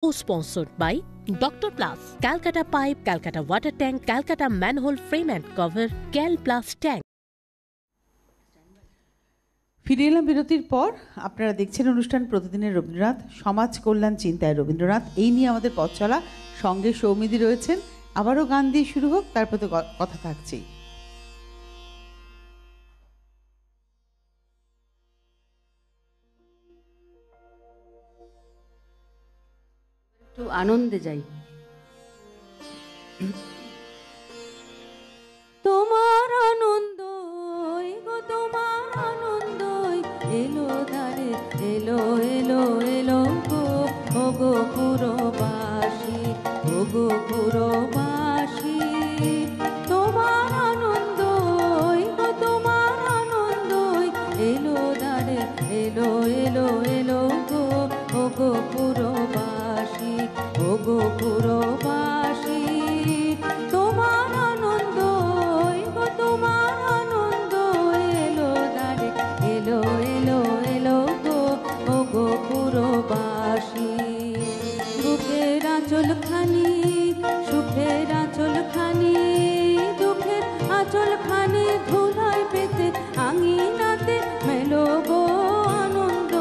Co-sponsored by Dr. Plus, Calcutta Pipe, Calcutta Water Tank, Calcutta Manhole Frame and Cover, Cal Plus Tank. ফিরে এলাম বিরতির পর। আপনারা দেখছেন অনুষ্ঠান প্রতিদিনের রবীন্দ্রনাথ, সমাজ কল্যাণ চিন্তায় রবীন্দ্রনাথ। এই নিয়ে আমাদের পথ চলা, সঙ্গে সৌমিদি রয়েছেন। আবারও গান দিয়ে শুরু হোক, তারপর তো কথা থাকছেই। একটু আনন্দে যাই। তোমার আনন্দ গো, তোমার আনন্দ এলো দারে, এলো এলো এলো গো, ও গো পুরবাসী, ও গো পুরবাসী। তোমার আনন্দ গো, তোমার আনন্দ এলো দারে, এলো এলো এলো গো, ও গো পুরবাসী, ও গো পুরবাসী। তোমার আনন্দ গো, তোমার আনন্দ এলো দারে, এলো এলো এলো গো, ও গো পুরবাসী। বুকের আঁচল খানি, সুখের আঁচল খানি, দুঃখের আঁচল খানি ধুলায় পেতে আঙিনাতে মেলো গো, আনন্দ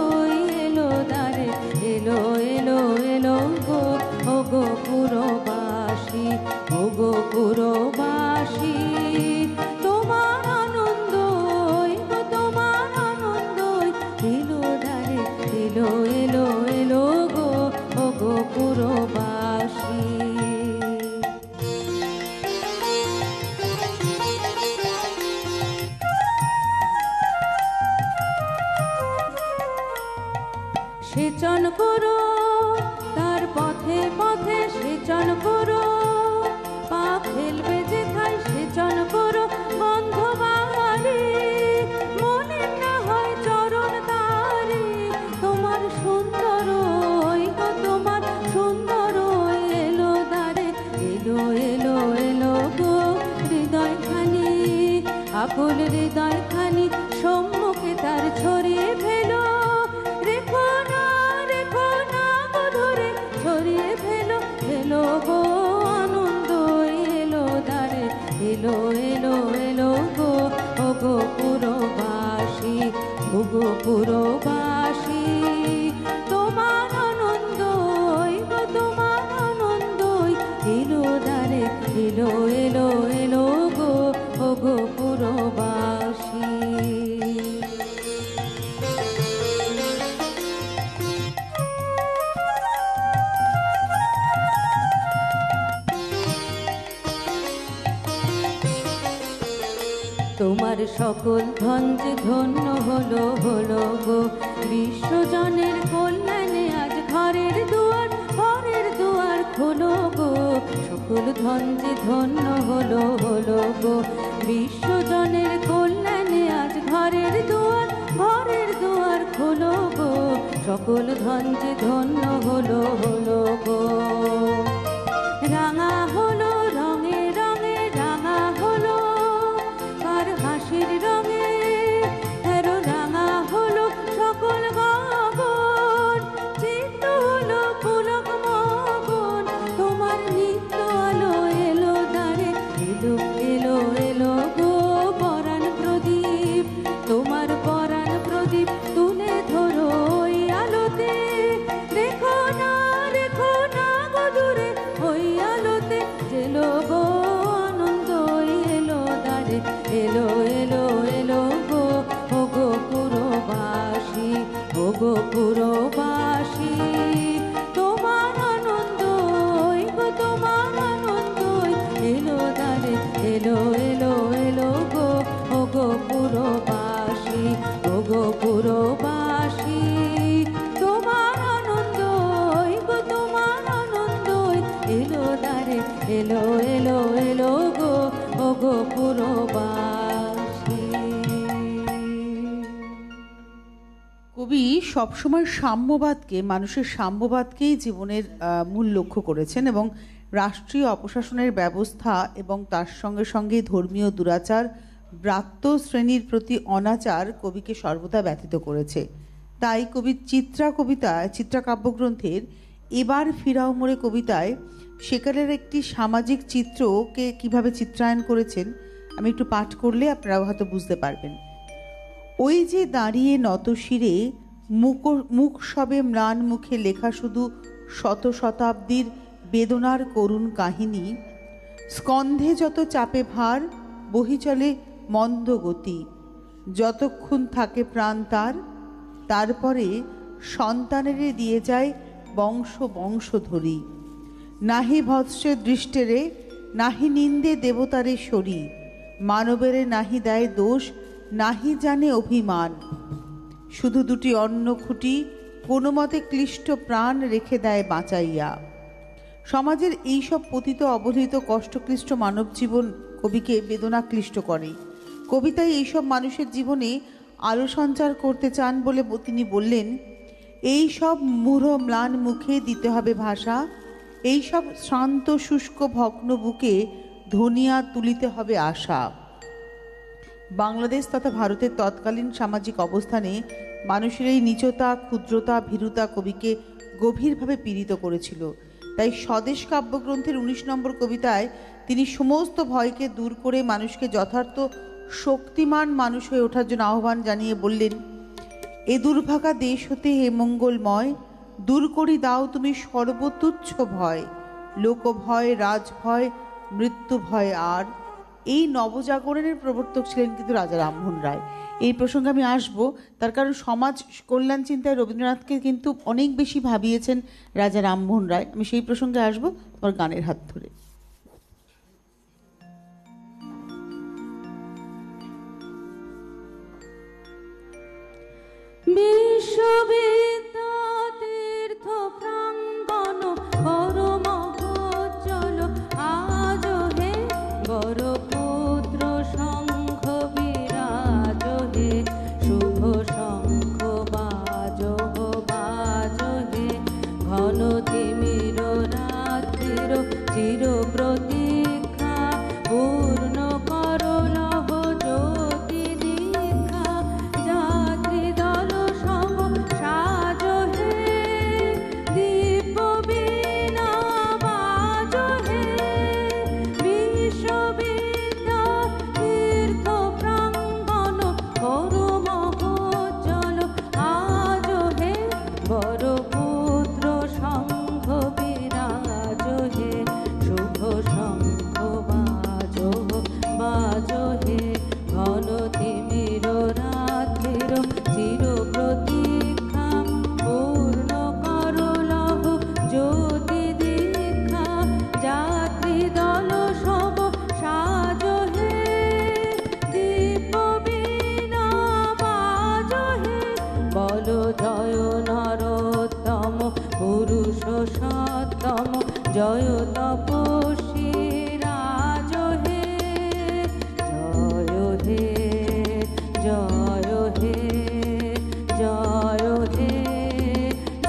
এলো দারে, এলো এলো এলো গো, ও গো পুরবাসী, ও গো পুরবাসী। তোমার আনন্দ গো, তোমার আনন্দ এলো দারে, এলো এলো এলো গো, ও গো পুরবাসী। সেচন করো তার পথে পথে, সেচন করো পা ফেলবে যেথায়, সেচন করো বন্ধ বাড়ি, মনে না হয় চরণ তারে। তোমার সুন্দর গো, তোমার সুন্দর এলো দারে, এলো এলো এলো গো, হৃদয় খানি, আকুল হৃদয় খানি সম্মুখে তার ছড়িয়ে ফেলো, রেখো না গো ধরে, ছড়িয়ে ফেলো, এলো গো আনন্দ এলো দারে, এলো এলো এলো গো, ও গো পুরবাসী, ও গো পুরবাসী। তোমার আনন্দ গো, তোমার আনন্দ এলো দারে, এলো এলো এলো গো, ও গো পুরবাসী। তোমার সকল ধন যে ধন্য হলো হলো গো, বিশ্বজনের কল্যাণে আজ ঘরের দুয়ার, ঘরের দুয়ার খোলো গো। সকল ধন যে ধন্য হলো হলো গো, বিশ্বজনের কল্যাণে আজ ঘরের দুয়ার, ঘরের দুয়ার খোলো গো। সকল ধন যে ধন্য হলো হলো গো। রাঙা হলো রঙে রঙে, রাঙা হলো কার হাসির রঙে, হেরো রাঙা হলো সকল গগন, চিত্ত হলো পুলক মগন। তোমার নিত্য আলো এলো দারে, এলো এলো এলো গো, পরাণ প্রদীপ, তোমার পরাণ প্রদীপ তুলে ধরো ওই আলোতে, রেখো না গো দূরে ওই আলোতে, জেলো গো আনন্দ এলো দারে, এলো এলো এলো গো, ও গো পুরবাসী, ও গো পুরবাসী। তোমার আনন্দ গো, তোমার আনন্দ এলো দারে, এলো এলো এলো গো, ও গো পুরবাসী, ও গো পুরবাসী। তোমার আনন্দ গো, তোমার আনন্দ এলো দারে, এলো এলো এলো গো, ও গো পুরবাসী। কবি সবসময় সাম্যবাদকে, মানুষের সাম্যবাদকেই জীবনের মূল লক্ষ্য করেছেন, এবং রাষ্ট্রীয় অপশাসনের ব্যবস্থা এবং তার সঙ্গে সঙ্গে ধর্মীয় দুরাচার, ব্রাত্য শ্রেণীর প্রতি অনাচার কবিকে সর্বদা ব্যথিত করেছে। তাই কবির চিত্রা কাব্যগ্রন্থের এবার ফিরাও মোড়ে কবিতায় সেকালের একটি সামাজিক চিত্রকে কিভাবে চিত্রায়ন করেছেন আমি একটু পাঠ করলে আপনারাও হয়তো বুঝতে পারবেন। ওই যে দাঁড়িয়ে নত শিরে মুখ সবে ম্লান মুখে লেখা শুধু শত শতাব্দীর বেদনার করুণ কাহিনী, স্কন্ধে যত চাপে ভার বহি চলে মন্দ গতি, যতক্ষণ থাকে প্রাণ তারপরে সন্তানেরে দিয়ে যায় বংশ বংশ ধরি, নাহি ভৎসে দৃষ্টেরে নাহি নিন্দে দেবতারে সরি, মানবেরে নাহি দেয় দোষ নাহি জানে অভিমান, শুধু দুটি অন্ন খুঁটি কোনো মতে ক্লিষ্ট প্রাণ রেখে দেয় বাঁচাইয়া। সমাজের এইসব পতিত অবহেলিত কষ্টক্লিষ্ট মানব জীবন কবিকে বেদনাক্লিষ্ট করে। কবিতায় এইসব মানুষের জীবনে আলো সঞ্চার করতে চান বলে তিনি বললেন, এই সব মূঢ় ম্লান মুখে দিতে হবে ভাষা, এই সব শান্ত শুষ্ক ভগ্ন বুকে ধনিয়া তুলিতে হবে আশা। বাংলাদেশ তথা ভারতের তৎকালীন সামাজিক অবস্থানে মানুষের এই নীচতা, ক্ষুদ্রতা, ভীরুতা কবিকে গভীরভাবে পীড়িত করেছিল। তাই স্বদেশ কাব্যগ্রন্থের 19 নম্বর কবিতায় তিনি সমস্ত ভয়কে দূর করে মানুষকে যথার্থ শক্তিমান মানুষ হয়ে ওঠার জন্য আহ্বান জানিয়ে বললেন, এ দুর্ভাগা দেশ হতে হে মঙ্গলময়, দূর করি দাও তুমি সর্বতুচ্ছ ভয়, লোকভয়, রাজভয়, মৃত্যু ভয় আর। এই নবজাগরণের প্রবর্তক ছিলেন কিন্তু রাজা রামমোহন রায়। এই প্রসঙ্গে আমি আসবো, তার কারণ সমাজ কল্যাণ চিন্তায় রবীন্দ্রনাথকে কিন্তু অনেক বেশি ভাবিয়েছেন রাজা রামমোহন রায়। আমি সেই প্রসঙ্গে আসবো তোমার গানের হাত ধরে। বিশ্ববিদ্যাতীর্থ প্রাঙ্গণ পরম চল আজ হে, বড় পুত্র শঙ্খ বিরাজ হে, শুভ শঙ্খ বাজ হে, ঘন তিমির রাত্রির চির প্রতীক্ষা পূর্ণ করল জ্যোতি দীক্ষা, যাত্রী দল সম সাজ হে, দিব্য বীণা বাজ হে, বিশ্ববিদ্যা তীর্থ প্রাঙ্গণ করু মহোজ্জ্বল আজ হে, বড় পুত্র শঙ্খ বিরাজ হে, শুভ শঙ্খ বাজ হে, ঘন তিমির রাত্রির চির প্রতীক্ষা পূর্ণ করলহ জ্যোতি দীক্ষা, যাত্রী দল সব সাজ হে, দিব্য বীণা বাজ হে, বল জয় নরোত্তম পুরুষ সত্তম, জয় তপস্বী রাজ হে, জয় হে, জয় হে, জয় হে,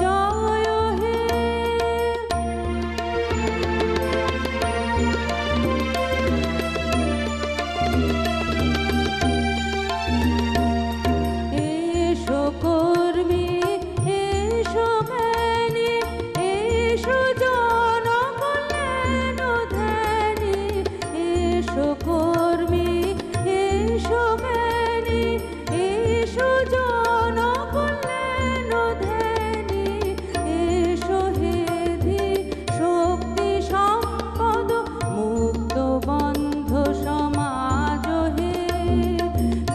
জয় হে। এসো কর্মী, এসো জ্ঞানী, এসো জনকল্যাণ ধ্যানী, এসো কর্মী, এসো জ্ঞানী, এসো জনকল্যাণ ধ্যানী, এসো হেধি শক্তি সম্পদ মুক্ত বন্ধ সমাজ হে,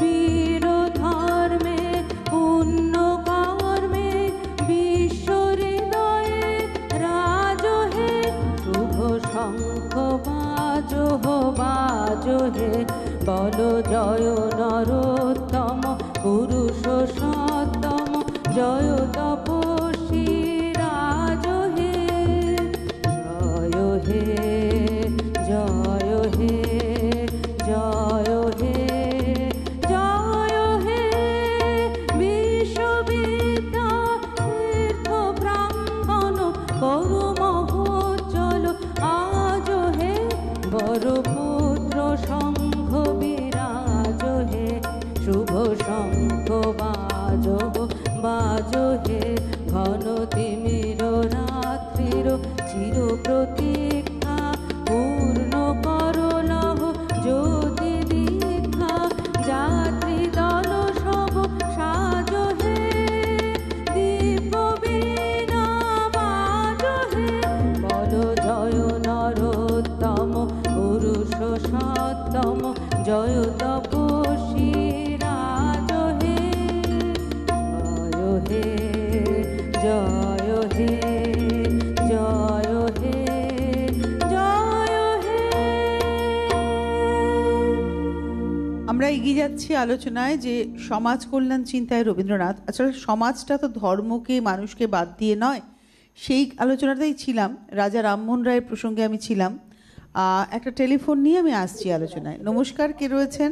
বীর ধর্মে পুণ্য কর্মে বিশ্ব হৃদয়ে রাজ হে, শুভ শঙ্খ বাজ হে, বল জয় নরোত্তম পুরুষ সত্তম, জয় তপস্বী রাজ হে, জয় হে, জয় হে, জয় হে, জয় হে, বিশ্ববিদ্যা তীর্থ প্রাঙ্গণ করু মহোজ্জ্বল আজ হে, বড় পুত্র শঙ্খ বিরাজ হে, শুভ শঙ্খ বাজ হে, ঘন তিমির রাত্রি চির প্রতীক্ষা পূর্ণ করলহ জ্যোতি দীক্ষা যাত্রী দল সব সাজো হে দিব্য বীণা বাজো হে বল জয় নরোত্তম পুরুষ সত্তম জয় তপস্বী রাজ হে জয় হে জয় হে জয় হে। আমরা এগিয়ে যাচ্ছি আলোচনায় যে সমাজ কল্যাণ চিন্তায় রবীন্দ্রনাথ, আসলে সমাজটা তো ধর্মকে মানুষকে বাদ দিয়ে নয়, সেই আলোচনাতেই ছিলাম। রাজা রামমোহন রায়ের প্রসঙ্গে আমি ছিলাম। একটা টেলিফোন নিয়ে আমি আসছি আলোচনায়। নমস্কার, কে রয়েছেন?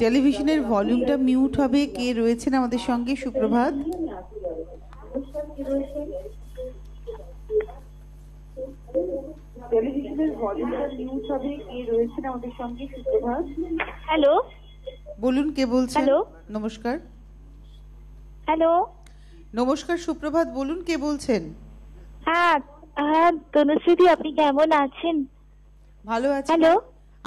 টেলিভিশনের ভলিউমটা মিউট হবে। কে রয়েছেন আমাদের সঙ্গে? সুপ্রভাত। হ্যালো, বলুন কে বলছেন? হ্যালো, নমস্কার। হ্যালো, নমস্কার, সুপ্রভাত, বলুন কে বলছেন? হ্যাঁ হ্যাঁ তনুশ্রীদি, আপনি কেমন আছেন? ভালো আছি। হ্যালো,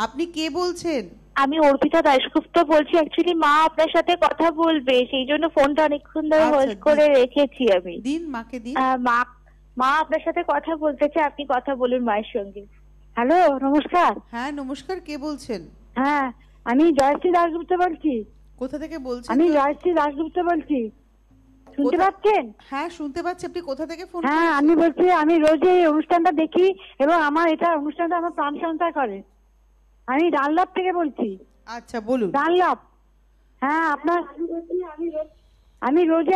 আপনি কে বলছেন? আমি অর্পিতা দাশগুপ্ত বলছি। অ্যাকচুয়ালি মা আপনার সাথে কথা বলবে, সেই জন্য ফোনটা অনেকক্ষণ ধরে হোল্ড করে রেখেছি আমি। দিন, মাকে দিন। মা আপনার সাথে কথা বলতে চাই, আপনি কথা বলুন মায়ের সঙ্গে। হ্যালো, নমস্কার। হ্যাঁ নমস্কার, কে বলছেন? হ্যাঁ, আমি জয়শ্রী দাশগুপ্ত বলছি। কোথা থেকে বলছেন? আমি জয়শ্রী দাশগুপ্ত বলছি, শুনতে পাচ্ছেন? হ্যাঁ শুনতে পাচ্ছি। আপনি কোথা থেকে ফোন? হ্যাঁ, আমি বলছি, আমি রোজ এই অনুষ্ঠানটা দেখি এবং আমার এটা অনুষ্ঠানটা আমার প্রাণ সঞ্চার করে। আমি ডানলপ থেকে বলছি। আচ্ছা বলুন। ডানলপ। হ্যাঁ, আপনার আমি রোজে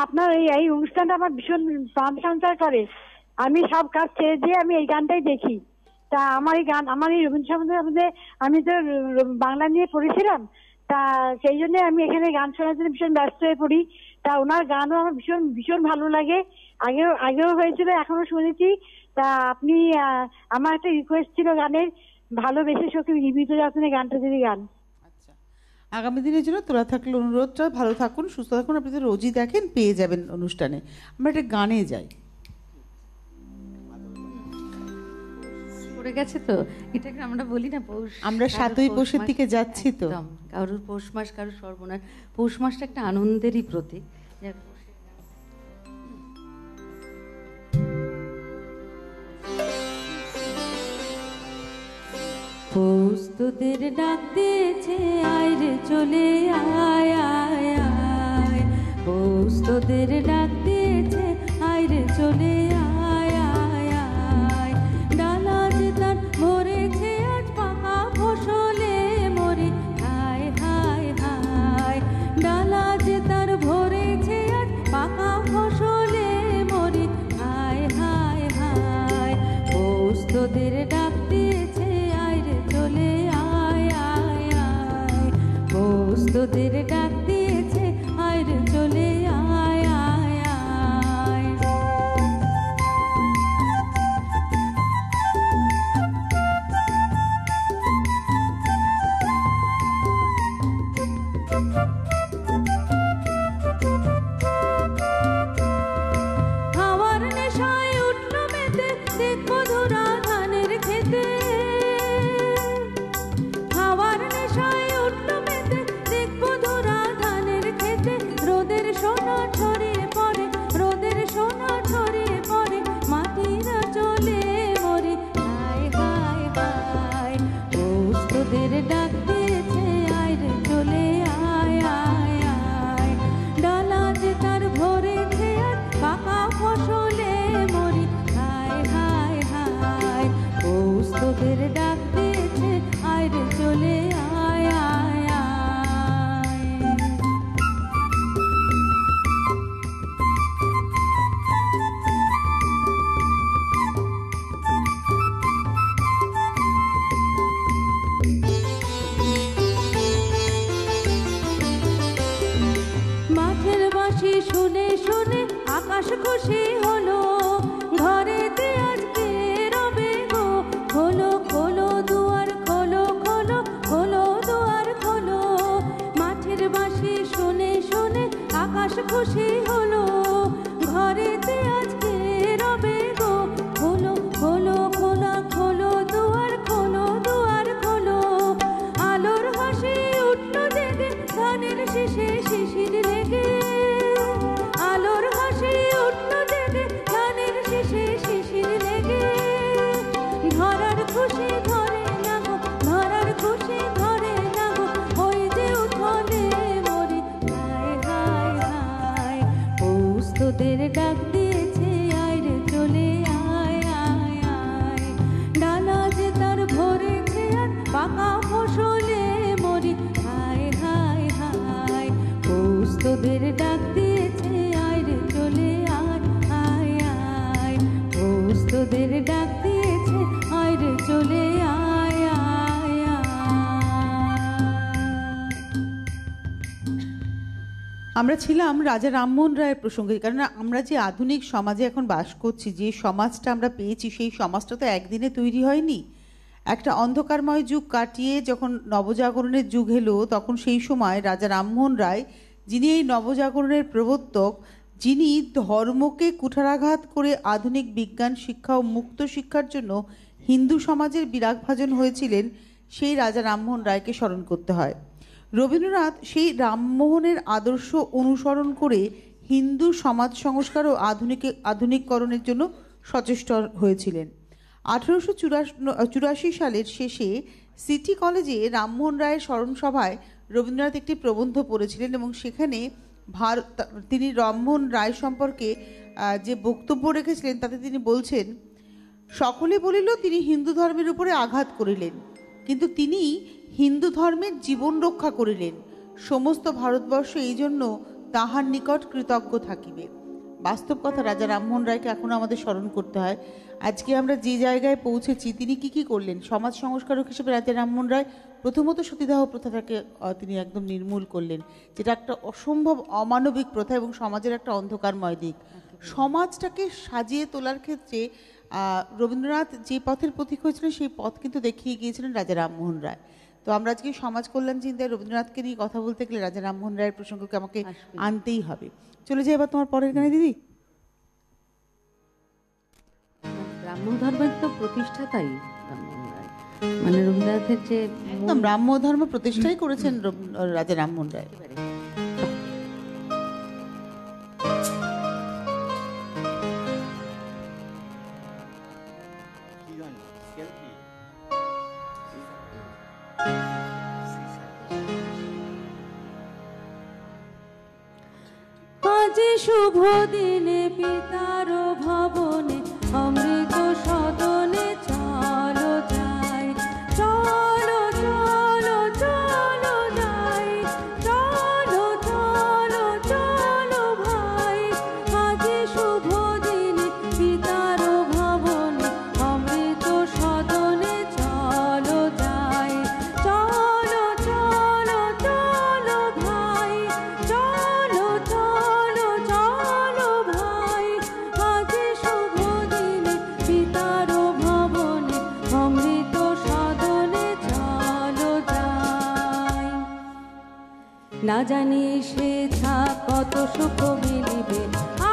আপনার এই অনুষ্ঠানটা আমার ভীষণ প্রাণ সঞ্চার করে। আমি সব কাজ ছেড়ে দিয়ে আমি এই গানটাই দেখি। তা আমার এই রবীন্দ্রসঙ্গীতের মধ্যে আমি তো বাংলা নিয়ে পড়েছিলাম, তা সেই জন্য আমি এখানে গান শোনার জন্য ভীষণ ব্যস্ত হয়ে পড়ি। তা ওনার গানও আমার ভীষণ ভীষণ ভালো লাগে। আগেও হয়েছিল, এখনো শুনেছি। তা আপনি আমার একটা রিকোয়েস্ট ছিল গানের, ভালোবেসে সখী নিবিত যত্নে গানটা যদি গান। আচ্ছা, আগামী দিনের জন্য তোলা থাকলে অনুরোধটা। ভালো থাকুন, সুস্থ থাকুন। আপনি তো রোজই দেখেন, পেয়ে যাবেন অনুষ্ঠানে। আমরা একটা গানে যাই। পড়ে গেছে তো, এটাকে আমরা বলি না পৌষ। আমরা ৭ই পৌষের দিকে যাচ্ছি তো। কারোর পৌষ মাস, কারোর সর্বনাশ। পৌষ মাসটা একটা আনন্দেরই প্রতীক। পৌষ তোদের ডাক দিয়েছে, আয় রে চলে আয় আয় আয়। পৌষ তোদের ডাক দিয়েছে, আয় রে চলে আয় আয় আয়। ডালা যে তার ভরেছে আজ পাকা ফসলে মরে, হায় হায় হায়। ডালা যে তার ভরেছে আজ পাকা ফসলে মরে, হায় হায় হায়। পৌষ তোদের ডাক দিয়েছে, আয় রে চলে আয় আয় আয়। পৌষ তোদের ডাক দিয়েছে, আয় রে চলে আয় আয় আয়। হাওয়ার নেশায় উঠলো মেতে, দেখবো ধরা ধানের খেতে। হাওয়ার নেশায় উঠলো মেতে, দেখবো ধরা ধানের খেতে। রোদের সোনা ছড়িয়ে পড়ে, রোদের সোনা ছড়িয়ে পড়ে, মাটিরা চলে মরে, হায় হায় হায়। পৌষ তোদের ডাক দিয়েছে, আয় রে চলে আয় আয় আয়। ডালা যে তার ভরেছে আর পাকা ফসলে মরি, হায় হায় হায়। পৌষ তোদের ডাক দিয়েছে, আয় রে চলে আয় আয় আয়। মাঠের বাঁশি শুনে শুনে আকাশ খুশি হলো, ঘরেতে আজকে রবে গো। খোলো খোলো দুয়ার খোলো, খোলো খোলো দুয়ার খোলো। মাঠের বাঁশি শুনে শুনে আকাশ খুশি হলো, তোদের ডাক দিয়েছে আয় রে চলে আয় আয় আয়। ডালা যে তার ভরেছে আর পাকা ফসলে মরি হায় হায় হায়। পৌষ তোদের ডাক দিয়েছে আয় রে চলে আয় আয় আয়। পৌষ তোদের ডাক দিয়েছে আয় রে চলে আয় আয় আয়। আমরা ছিলাম রাজা রামমোহন রায়ের প্রসঙ্গে, কারণ আমরা যে আধুনিক সমাজে এখন বাস করছি, যে সমাজটা আমরা পেয়েছি, সেই সমাজটা তো একদিনে তৈরি হয়নি। একটা অন্ধকারময় যুগ কাটিয়ে যখন নবজাগরণের যুগ এলো, তখন সেই সময় রাজা রামমোহন রায়, যিনি এই নবজাগরণের প্রবর্তক, যিনি ধর্মকে কুঠারাঘাত করে আধুনিক বিজ্ঞান শিক্ষা ও মুক্ত শিক্ষার জন্য হিন্দু সমাজের বিরাগভাজন হয়েছিলেন, সেই রাজা রামমোহন রায়কে স্মরণ করতে হয়। রবীন্দ্রনাথ সেই রামমোহনের আদর্শ অনুসরণ করে হিন্দু সমাজ সংস্কার ও আধুনিককরণের জন্য সচেষ্ট হয়েছিলেন। 1884 সালের শেষে সিটি কলেজে রামমোহন রায়ের স্মরণ সভায় রবীন্দ্রনাথ একটি প্রবন্ধ পড়েছিলেন এবং সেখানে তিনি রামমোহন রায় সম্পর্কে যে বক্তব্য রেখেছিলেন তাতে তিনি বলছেন, সকলে বলিল তিনি হিন্দু ধর্মের উপরে আঘাত করিলেন, কিন্তু তিনি হিন্দু ধর্মের জীবন রক্ষা করিলেন। সমস্ত ভারতবর্ষ এই জন্য তাহার নিকট কৃতজ্ঞ থাকিবে। বাস্তব কথা, রাজা রামমোহন রায়কে এখনো আমাদের স্মরণ করতে হয়। আজকে আমরা যে জায়গায় পৌঁছেছি, তিনি কি করলেন? সমাজ সংস্কারক হিসেবে রাজা রামমোহন রায় প্রথমত সতীদাহ প্রথাটাকে তিনি একদম নির্মূল করলেন, যেটা একটা অসম্ভব অমানবিক প্রথা এবং সমাজের একটা অন্ধকারময় দিক। সমাজটাকে সাজিয়ে তোলার ক্ষেত্রে রবীন্দ্রনাথ যে পথের পথিক হয়েছিলেন, সেই পথ কিন্তু দেখিয়ে গিয়েছিলেন রাজা রামমোহন রায়। তো আমরা আজকে সমাজ কল্যাণ চিন্তায় রবীন্দ্রনাথকে নিয়ে কথা বলতে গেলে রাজা রামমোহন রায়ের প্রসঙ্গকে আমাকে আনতেই হবে। চলে যাই এবার তোমার পরের গানে দিদি। ব্রাহ্ম ধর্মের তো প্রতিষ্ঠাতাই রামমোহন রায়, মানে রবীন্দ্রনাথের যে একদম ব্রাহ্ম ধর্ম প্রতিষ্ঠাই করেছেন রাজা রামমোহন রায়। আজ শুভ দিনে পিতার ভবনে অমৃত সদনে চলো যাই, চলো চলো চলো যাই, চলো চলো চলো ভাই। আজ শুভ দিনে পিতার ভবনে অমৃত সদনে চলো যাই, চলো চলো চলো ভাই, চলো চলো চলো ভাই। আজ শুভ দিনে পিতার ভবনে অমৃত সদনে চলো যাই। না জানি সেথা কত সুখ মিলিবে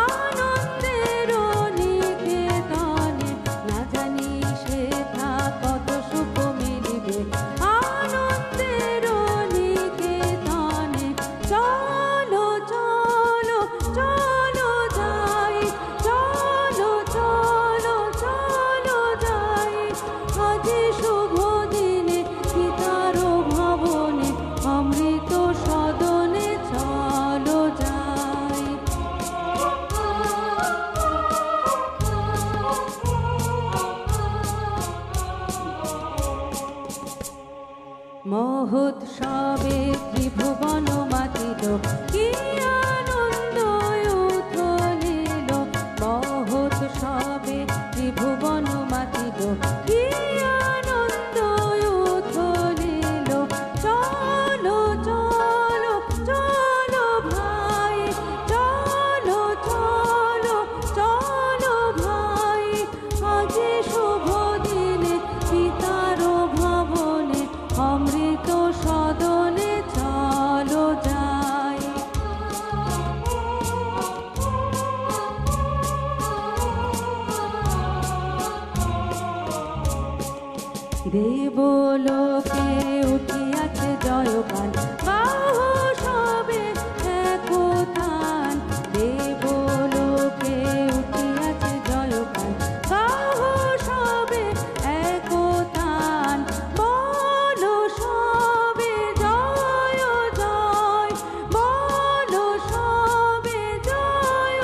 আনন্দের নিকেতনে, না জানি সেথা কত সুখ মিলিবে আনন্দের নিকেতনে। চলো চলো চলো যাই, চলো চলো চলো যাই। আজ শুভ দিনে পিতার ভবনে অমৃত সদনে চলো যাই। মহোৎসবে ত্রিভুবন মাতিল, কি আনন্দ উথলিল। মহোৎসবে ত্রিভুবন মাতিল, কি আনন্দ উথলিল। চলো চলো চলো ভাই, চলো চলো চলো ভাই। আজ শুভ দিনে পিতার ভবনে অমৃত সদনে চলো যাই। দেবলোকে উঠিয়াছে জয়গান, বাহু সবে একতান। দেবলোকে উঠিয়াছে জয়গান, বাহু সবে একতান। বলো সবে জয় জয়, বলো সবে জয়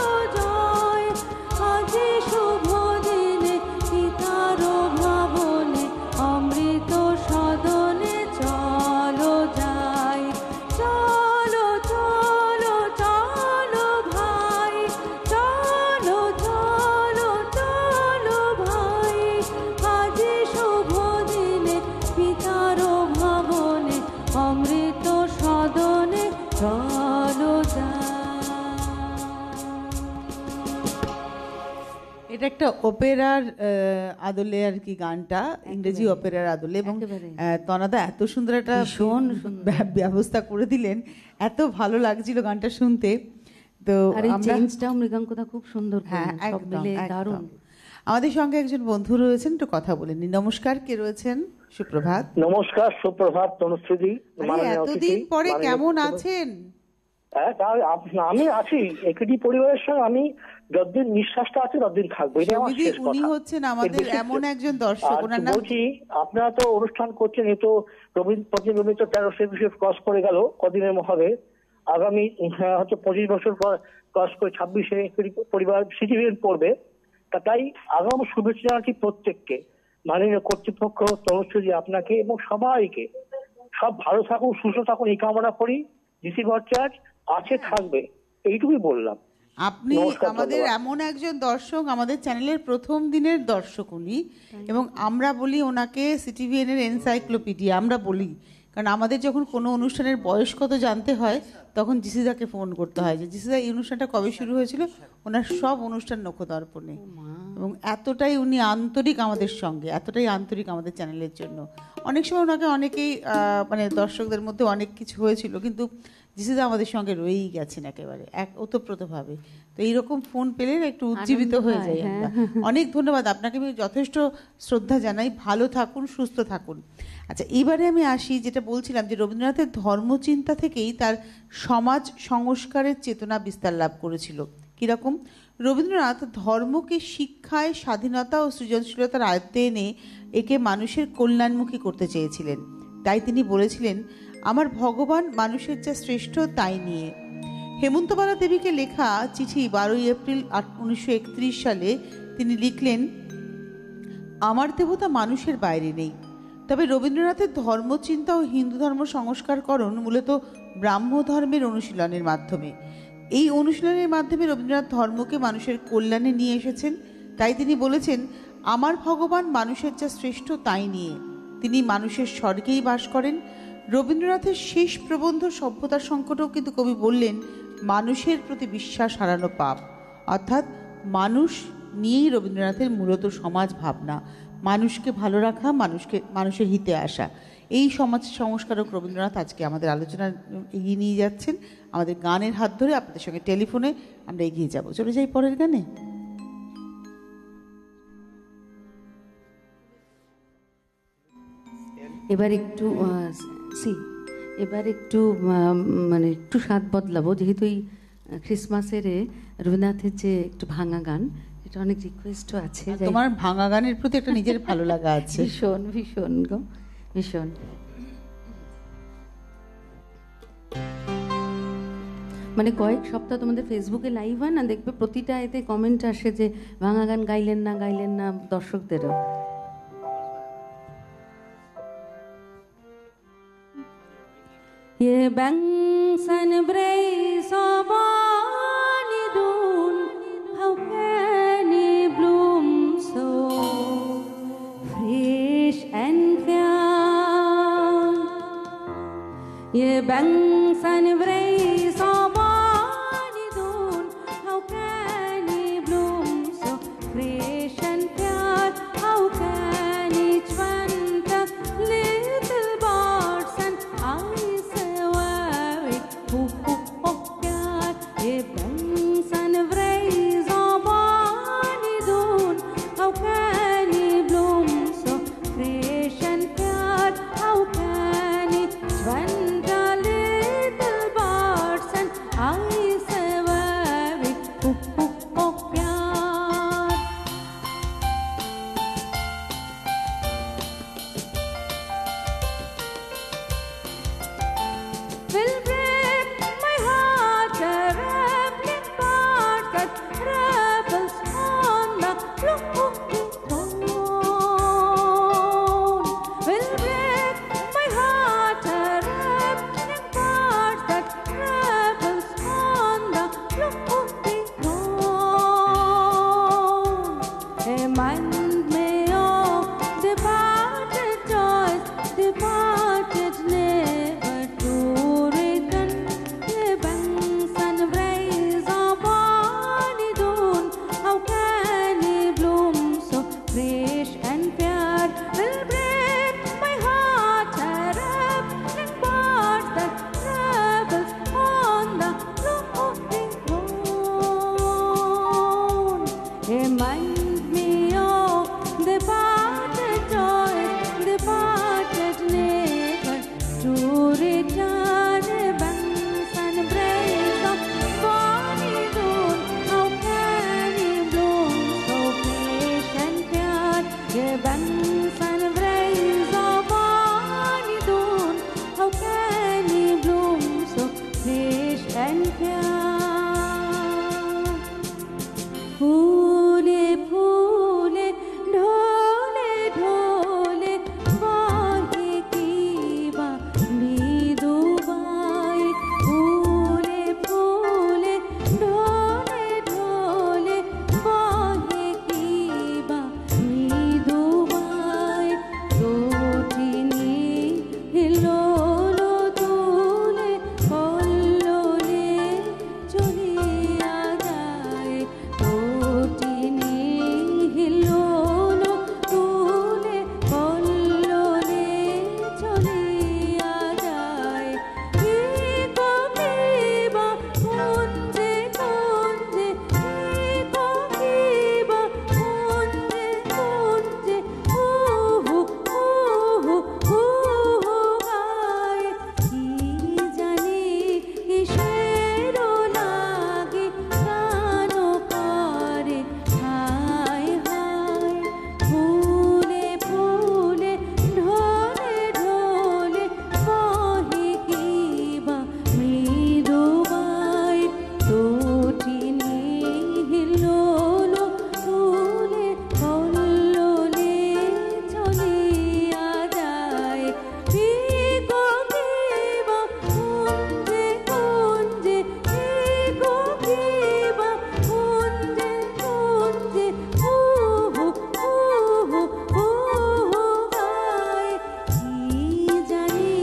এটা একটা অপেরার আদলে আর কি গানটা, ইংরেজি অপেরার আদলে, এবং তনাদা এত সুন্দর একটা ভীষণ ব্যবস্থা করে দিলেন, এত ভালো লাগছিল গানটা শুনতে। তো আর এই চেঞ্জটাও মৃগাঙ্কদা খুব সুন্দর হ্যাঁ, করলেন, সব মিলে দারুণ। আমাদের সঙ্গে একজন বন্ধু রয়েছেন, একটু কথা বলে নি। নমস্কার, কে রয়েছেন? সুপ্রভাত। নমস্কার, সুপ্রভাত তনুশ্রী। এতদিন পরে কেমন আছেন? আমি আছি, একটি পরিবারের সঙ্গে আমি যতদিন নিঃশ্বাসটা আছে ততদিন থাকবো। উনি হচ্ছেন আমাদের এমন একজন দর্শক। বলছি, আপনারা তো অনুষ্ঠান করছেন, এ তো রবীন্দ্র 1300 ক্রস করে গেল, কদিনের হবে। আগামী হচ্ছে 25 বছর ক্রস করে 26-এ পরিবার সিটিভিএন পড়বে। তাই আগাম শুভেচ্ছা জানাচ্ছি প্রত্যেককে, মাননীয় কর্তৃপক্ষ, তনুশ্রী, আপনাকে এবং সবাইকে। সব ভালো থাকুন, সুস্থ থাকুন, এই কামনা করি। জিসি ভট্টাচার্য আছে, থাকবে, এইটুকুই বললাম। আপনি আমাদের এমন একজন দর্শক, আমাদের চ্যানেলের প্রথম দিনের দর্শক উনি, এবং আমরা বলি ওনাকে সিটিভিএন এর এনসাইক্লোপিডিয়া আমরা বলি, কারণ আমাদের যখন কোনো অনুষ্ঠানের বয়স কত জানতে হয় তখন জিসিদাকে ফোন করতে হয় যে জিসিদা এই অনুষ্ঠানটা কবে শুরু হয়েছিল। ওনার সব অনুষ্ঠান নখদর্পণে, এবং এতটাই উনি আন্তরিক আমাদের সঙ্গে, এতটাই আন্তরিক আমাদের চ্যানেলের জন্য। অনেক সময় ওনাকে অনেকেই মানে দর্শকদের মধ্যে অনেক কিছু হয়েছিল, কিন্তু জিসিদা আমাদের সঙ্গে রয়েই গেছেন একেবারে ওতপ্রোতভাবে। তো এইরকম ফোন পেলে একটু উজ্জীবিত হয়ে যায় আমরা। অনেক ধন্যবাদ আপনাকে, আমি যথেষ্ট শ্রদ্ধা জানাই। ভালো থাকুন, সুস্থ থাকুন। আচ্ছা, এইবারে আমি আসি, যেটা বলছিলাম যে রবীন্দ্রনাথের ধর্মচিন্তা থেকেই তার সমাজ সংস্কারের চেতনা বিস্তার লাভ করেছিল। কীরকম? রবীন্দ্রনাথ ধর্মকে শিক্ষায়, স্বাধীনতা ও সৃজনশীলতার আয়ত্তে এনে একে মানুষের কল্যাণমুখী করতে চেয়েছিলেন। তাই তিনি বলেছিলেন, আমার ভগবান মানুষের যা শ্রেষ্ঠ তাই নিয়ে। হেমন্তবালা দেবীকে লেখা চিঠি 12 এপ্রিল 1931 সালে তিনি লিখলেন, আমার দেবতা মানুষের বাইরে নেই। তবে রবীন্দ্রনাথের ধর্মচিন্তা ও হিন্দু ধর্ম সংস্কারকরণ মূলত ব্রাহ্ম ধর্মের অনুশীলনের মাধ্যমে। এই অনুশীলনের মাধ্যমে রবীন্দ্রনাথ ধর্মকে মানুষের কল্যাণে নিয়ে এসেছেন। তাই তিনি বলেছেন, আমার ভগবান মানুষের যা শ্রেষ্ঠ তাই নিয়ে। তিনি মানুষের স্বর্গেই বাস করেন। রবীন্দ্রনাথের শেষ প্রবন্ধ সভ্যতার সংকটেও কিন্তু কবি বললেন, মানুষের প্রতি বিশ্বাস হারানো পাপ। অর্থাৎ মানুষ নিয়েই রবীন্দ্রনাথের মূলত সমাজ ভাবনা, মানুষকে ভালো রাখা, মানুষের হিতে আসা। এই সমাজ সংস্কারক রবীন্দ্রনাথ আজকে আমাদের আলোচনা এগিয়ে নিয়ে যাচ্ছেন আমাদের গানের হাত ধরে। আপনাদের সঙ্গে টেলিফোনে আমরা এগিয়ে যাব। চলে যাই পরের গানে। এবার একটু মানে একটু স্বাদ বদলাবো, যেহেতু এই ক্রিসমাসের রবীন্দ্রনাথের যে একটু ভাঙা গান, এটা অনেক রিকোয়েস্টও আছে। তোমার ভাঙা গানের প্রতি একটা নিজের ভালো লাগা আছে। ভীষণ ভীষণ গো, ভীষণ। মানে কয়েক সপ্তাহ তোমাদের ফেসবুকে লাইভ হয় না, দেখবে প্রতিটা এতে কমেন্ট আসে যে ভাঙা গান গাইলেন না দর্শকদেরও। Ye bangsan bray sobani dun, how can he bloom so fresh and fair? Ye bangsan bray sobani dun, how can he bloom so fresh and fair? How can each one touch little birds and eyes? reminds me of the parted joys, the parted never to return. Banks and braids of bonny dawn, how can he bloom so fresh and pure? The banks and braids of bonny dawn, how can he bloom so fresh and pure? ফুলে ফুলে ঢলে ঢলে বহে কিবা মৃদুবাই, ফুলে ফুলে ঢলে ঢলে বহে কিবা মৃদুবাই, তটিনী হিলোলো তুলে কল্লোলে চলিয়া যায়, তটিনী হিলোলো তুলে কল্লোলে চলিয়া যায়। কি কবিবা কুঞ্জে কুঞ্জে, কি কবিবা কুঞ্জে কুঞ্জে, উহু উহু উহু গায়। কি জানি কিসের লাগে গান করে হায় হায়, ফুলে ফুলে ঢলে ঢলে বহে কিবা মৃদুবাই, তটিনী হিলোলো তুলে কল্লোলে চলিয়া যায়। কি কবিবা কুঞ্জে কুঞ্জে, কি কবিবা কুঞ্জে কুঞ্জে, উহু উহু উহু গায়। কি জানি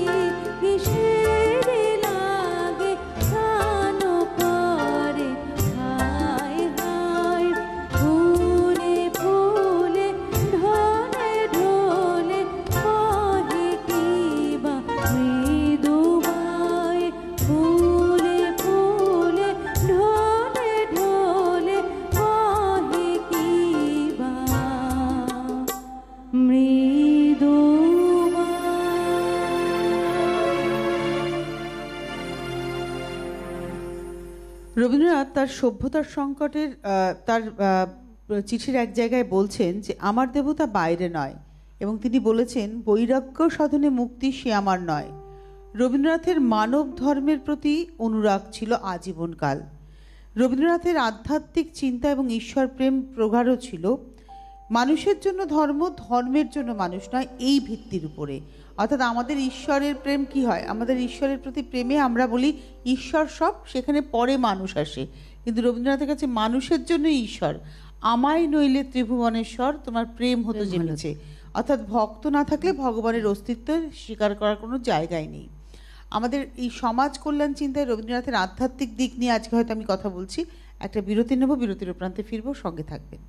কিসের লাগে গান করে হায় হায়, ফুলে ফুলে ঢলে ঢলে বহে কিবা মৃদুবাই, ফুলে ফুলে ঢলে ঢলে বহে কিবা মৃদুবাই। রবীন্দ্রনাথ তার সভ্যতার সংকটের তার চিঠির এক জায়গায় বলছেন যে আমার দেবতা বাইরে নয়, এবং তিনি বলেছেন বৈরাগ্য সাধনে মুক্তি সে আমার নয়। রবীন্দ্রনাথের মানব ধর্মের প্রতি অনুরাগ ছিল আজীবনকাল। রবীন্দ্রনাথের আধ্যাত্মিক চিন্তা এবং ঈশ্বর প্রেম প্রগাঢ় ছিল। মানুষের জন্য ধর্ম, ধর্মের জন্য মানুষ নয়, এই ভিত্তির উপরে। অর্থাৎ আমাদের ঈশ্বরের প্রেম কি হয়, আমাদের ঈশ্বরের প্রতি প্রেমে আমরা বলি ঈশ্বর সব, সেখানে পরে মানুষ আসে। কিন্তু রবীন্দ্রনাথের কাছে মানুষের জন্যই ঈশ্বর। আমায় নইলে ত্রিভুবনেশ্বর, তোমার প্রেম হতো জেনেছে। অর্থাৎ ভক্ত না থাকলে ভগবানের অস্তিত্ব স্বীকার করার কোনো জায়গায় নেই। আমাদের এই সমাজ কল্যাণ চিন্তায় রবীন্দ্রনাথের আধ্যাত্মিক দিক নিয়ে আজকে হয়তো আমি কথা বলছি। একটা বিরতি নেব, বিরতির প্রান্তে ফিরবো, সঙ্গে থাকবেন।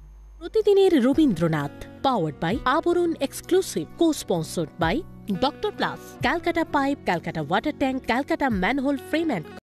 প্রতিদিনের Rabindranath, powered by Abaran exclusive, co sponsored by doctor plus, Calcutta pipe, Calcutta water tank, Calcutta manhole frame and